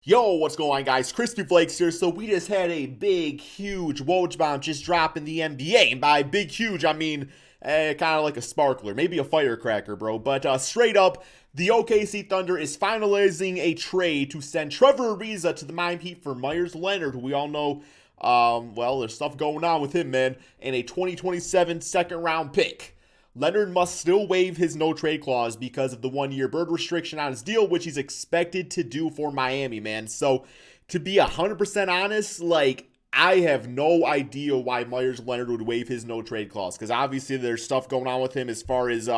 Yo, what's going on, guys? KrispyFlakes here. So we just had a big, huge Woj bomb just drop in the NBA. And by big, huge, I mean kind of like a sparkler, maybe a firecracker, bro. But straight up, the OKC Thunder is finalizing a trade to send Trevor Ariza to the Miami Heat for Meyers Leonard, who we all know, well, there's stuff going on with him, man, and a 2027 second-round pick. Leonard must still waive his no-trade clause because of the one-year bird restriction on his deal, which he's expected to do for Miami, man. So, to be 100% honest, I have no idea why Meyers Leonard would waive his no-trade clause, because obviously there's stuff going on with him as far as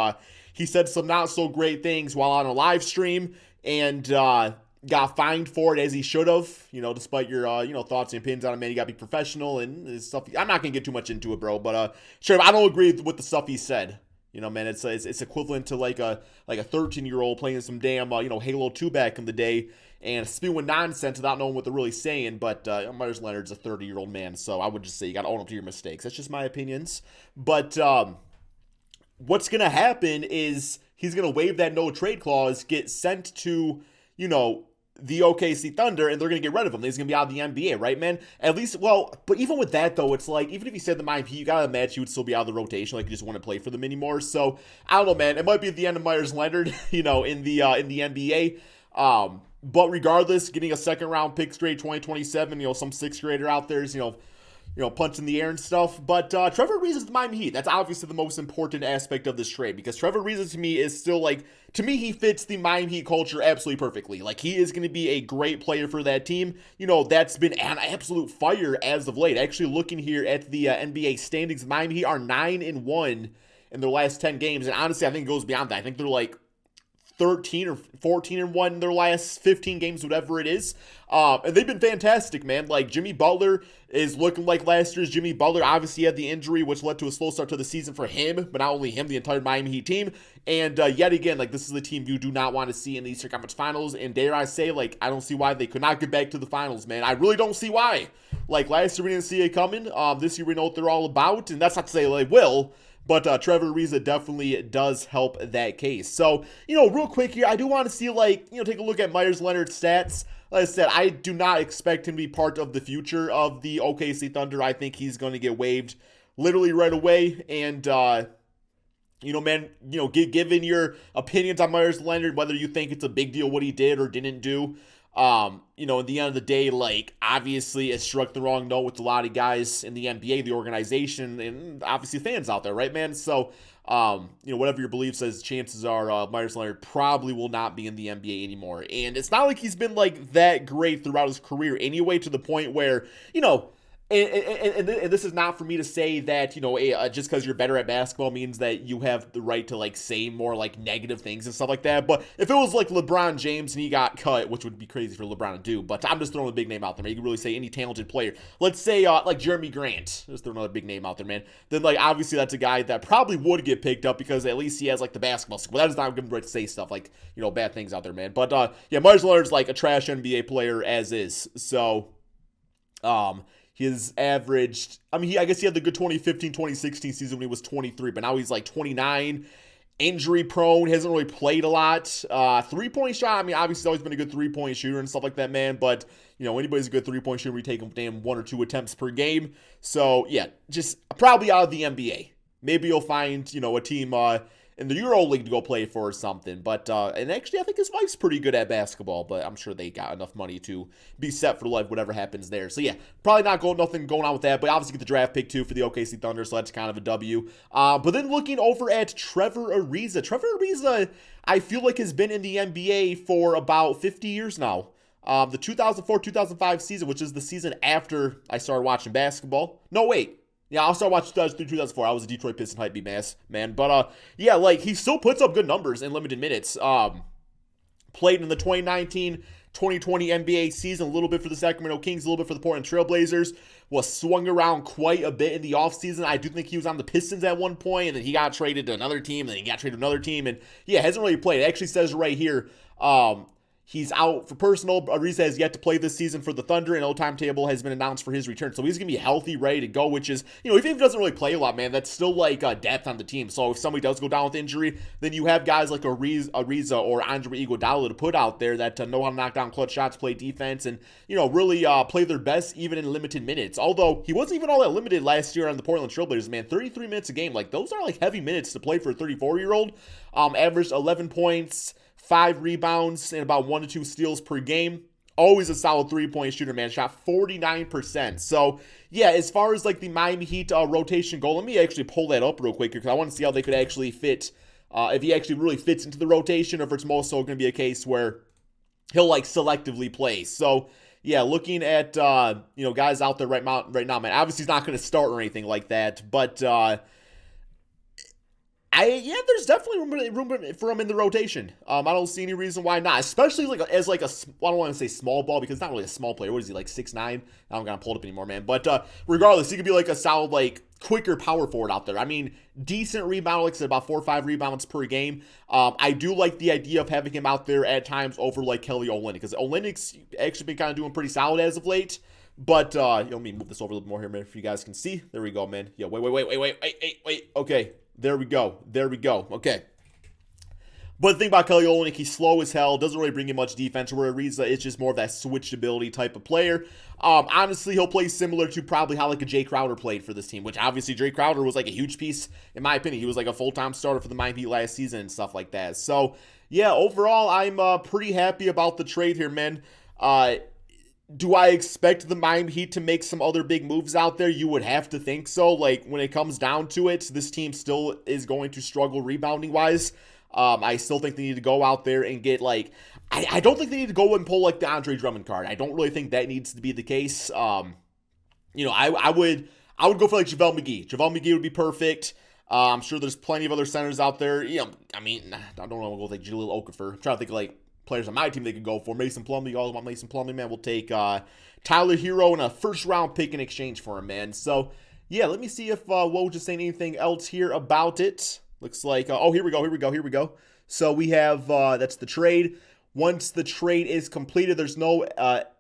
he said some not-so-great things while on a live stream, and got fined for it as he should have, despite your, thoughts and opinions on him, man. You got to be professional and stuff. I'm not going to get too much into it, bro, but sure, I don't agree with the stuff he said. Man, it's equivalent to like a 13-year-old playing some damn, Halo 2 back in the day and spewing nonsense without knowing what they're really saying. But Meyers Leonard's a 30-year-old man, so I would just say you got to own up to your mistakes. That's just my opinions. But what's going to happen is he's going to waive that no-trade clause, get sent to, the OKC Thunder, and they're going to get rid of him. He's going to be out of the NBA, right, man? At least, well, but even with that, though, it's like, even if you said the Miami Heat, you got to imagine he would still be out of the rotation, like you just want to play for them anymore. So, I don't know, man. It might be the end of Meyers Leonard, in the NBA. But regardless, getting a second-round pick straight 2027, some sixth grader out there is, punching the air and stuff. But Trevor Ariza is the Miami Heat. That's obviously the most important aspect of this trade, because Trevor Ariza to me is still to me, he fits the Miami Heat culture absolutely perfectly. He is going to be a great player for that team. That's been an absolute fire as of late. Actually, looking here at the NBA standings, Miami Heat are 9-1 in their last 10 games. And honestly, I think it goes beyond that. I think they're 13 or 14-1 in their last 15 games, whatever it is. And they've been fantastic, man. Jimmy Butler is looking like last year's Jimmy Butler. Obviously, he had the injury, which led to a slow start to the season for him, but not only him, the entire Miami Heat team. And yet again, this is the team you do not want to see in the Eastern Conference Finals. And dare I say, I don't see why they could not get back to the finals, man. I really don't see why. Last year we didn't see it coming. This year we know what they're all about, and that's not to say they will. But Trevor Ariza definitely does help that case. So, real quick here, I do want to see, take a look at Meyers Leonard's stats. Like I said, I do not expect him to be part of the future of the OKC Thunder. I think he's going to get waived literally right away. And, man, given your opinions on Meyers Leonard, whether you think it's a big deal what he did or didn't do, at the end of the day, obviously it struck the wrong note with a lot of guys in the NBA, the organization, and obviously fans out there, right, man? So, whatever your belief says, chances are Meyers Leonard probably will not be in the NBA anymore. And it's not like he's been, that great throughout his career anyway, to the point where, and this is not for me to say that, just because you're better at basketball means that you have the right to, say more, negative things and stuff like that. But if it was, LeBron James and he got cut, which would be crazy for LeBron to do, but I'm just throwing a big name out there, man. You can really say any talented player. Let's say, Jeremy Grant. Just throw another big name out there, man. Then, obviously that's a guy that probably would get picked up because at least he has, the basketball skill. But that is not going to right to say stuff bad things out there, man. But, yeah, Meyers Leonard's, a trash NBA player as is. So, his averaged, I guess he had the good 2015-2016 season when he was 23, but now he's 29, injury prone, hasn't really played a lot. Three-point shot, obviously he's always been a good three-point shooter and stuff like that, man, but, anybody's a good three-point shooter, we take him damn 1 or 2 attempts per game. So, yeah, just probably out of the NBA. Maybe you'll find, a team in the Euro League to go play for or something. But, and actually, I think his wife's pretty good at basketball, but I'm sure they got enough money to be set for life, whatever happens there. So, yeah, probably nothing going on with that, but obviously get the draft pick, too, for the OKC Thunder, so that's kind of a W. But then looking over at Trevor Ariza. Trevor Ariza, I feel like, has been in the NBA for about 50 years now. The 2004-2005 season, which is the season after I started watching basketball. No, wait. Yeah, I'll start watching 2004. I was a Detroit Piston hype man. But, yeah, he still puts up good numbers in limited minutes. Played in the 2019-2020 NBA season, a little bit for the Sacramento Kings, a little bit for the Portland Trail Blazers. Was swung around quite a bit in the offseason. I do think he was on the Pistons at one point, and then he got traded to another team, and then he got traded to another team. And, yeah, hasn't really played. It actually says right here, He's out for personal. Ariza has yet to play this season for the Thunder, and no timetable has been announced for his return. So he's going to be healthy, ready to go, which is, even if he doesn't really play a lot, man, that's still like depth on the team. So if somebody does go down with injury, then you have guys like Ariza or Andre Iguodala to put out there that know how to knock down clutch shots, play defense, and, really play their best even in limited minutes. Although he wasn't even all that limited last year on the Portland Trailblazers, man. 33 minutes a game. Like, those are like heavy minutes to play for a 34-year-old. Averaged 11 points. 5 rebounds and about 1 to 2 steals per game. Always a solid three-point shooter, man. Shot 49%. So, yeah, as far as like the Miami Heat rotation goal, let me actually pull that up real quick because I want to see how they could actually fit, if he actually really fits into the rotation, or if it's most so going to be a case where he'll like selectively play. So, yeah, looking at, guys out there right now, man. Obviously, he's not going to start or anything like that, but there's definitely room for him in the rotation. I don't see any reason why not, especially I don't want to say small ball because it's not really a small player. What is he, like 6'9"? I don't got to pull it up anymore, man. But regardless, he could be like a solid, like quicker power forward out there. I mean, decent rebound, like I said, about 4 or 5 rebounds per game. I do like the idea of having him out there at times over like Kelly Olynyk's, because Olynyk's actually been kind of doing pretty solid as of late. But let me move this over a little more here, man, if you guys can see. There we go, man. Yo, wait. Okay. There we go. Okay. But the thing about Kelly Olynyk, he's slow as hell, doesn't really bring in much defense, where Ariza is just more of that switchability type of player. Honestly, he'll play similar to probably how like a Jay Crowder played for this team, which obviously Jay Crowder was like a huge piece, in my opinion. He was like a full-time starter for the Miami Heat last season and stuff like that. So, yeah, overall, I'm pretty happy about the trade here, man. Do I expect the Miami Heat to make some other big moves out there? You would have to think so. Like, when it comes down to it, this team still is going to struggle rebounding-wise. I still think they need to go out there and get, like... I don't think they need to go and pull, like, the Andre Drummond card. I don't really think that needs to be the case. I would go for, like, JaVale McGee. JaVale McGee would be perfect. I'm sure there's plenty of other centers out there. I don't know. We'll go with, like, Jahlil Okafor. I'm trying to think of, like, players on my team they could go for. Mason Plumlee. You all want Mason Plumlee, man. We'll take Tyler Hero and a first-round pick in exchange for him, man. So, yeah, let me see if Woj is saying anything else here about it. Looks like, here we go. So we have, that's the trade. Once the trade is completed, there's no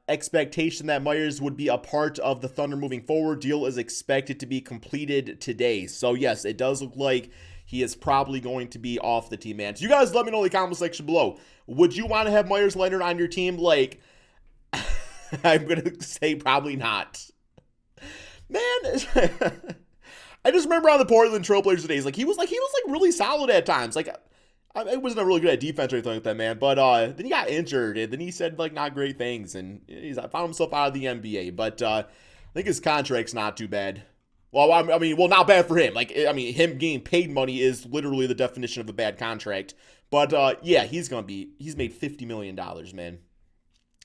expectation that Meyers would be a part of the Thunder moving forward. Deal is expected to be completed today. So, yes, it does look like he is probably going to be off the team, man. So you guys let me know in the comment section below. Would you want to have Meyers Leonard on your team? Like, I'm going to say probably not. Man, I just remember on the Portland Trailblazers days, like, he was really solid at times. Like, I wasn't really good at defense or anything like that, man. But then he got injured, and then he said, like, not great things, and he's found himself out of the NBA. But I think his contract's not too bad. Well, not bad for him. Like, him getting paid money is literally the definition of a bad contract. But, yeah, he's made $50 million, man.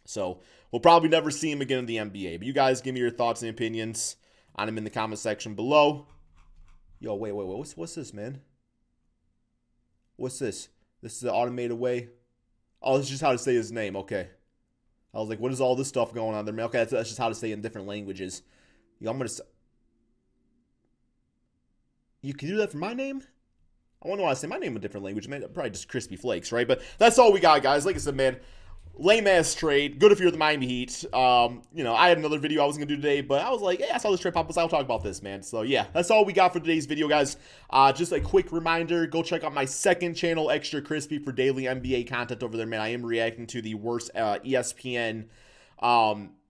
So, we'll probably never see him again in the NBA. But you guys give me your thoughts and opinions on him in the comment section below. Yo, wait. What's this, man? What's this? This is the automated way. Oh, this is just how to say his name. Okay. I was like, what is all this stuff going on there, man? Okay, that's just how to say it in different languages. Yo, I'm going to... You can do that for my name? I wonder why I say my name in a different language, man. Probably just KrispyFlakes, right? But that's all we got, guys. Like I said, man, lame-ass trade. Good if you're the Miami Heat. I had another video I was going to do today, but I was like, hey, I saw this trade pop up, so I'll talk about this, man. So, yeah, that's all we got for today's video, guys. Just a quick reminder, go check out my second channel, Extra Crispy, for daily NBA content over there, man. I am reacting to the worst ESPN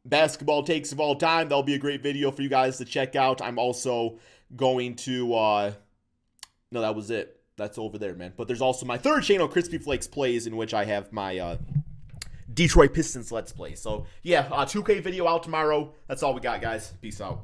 basketball takes of all time. That'll be a great video for you guys to check out. I'm also going to, no, that was it. That's over there, man. But there's also my third channel, KrispyFlakes Plays, in which I have my Detroit Pistons Let's Play. So, yeah, 2K video out tomorrow. That's all we got, guys. Peace out.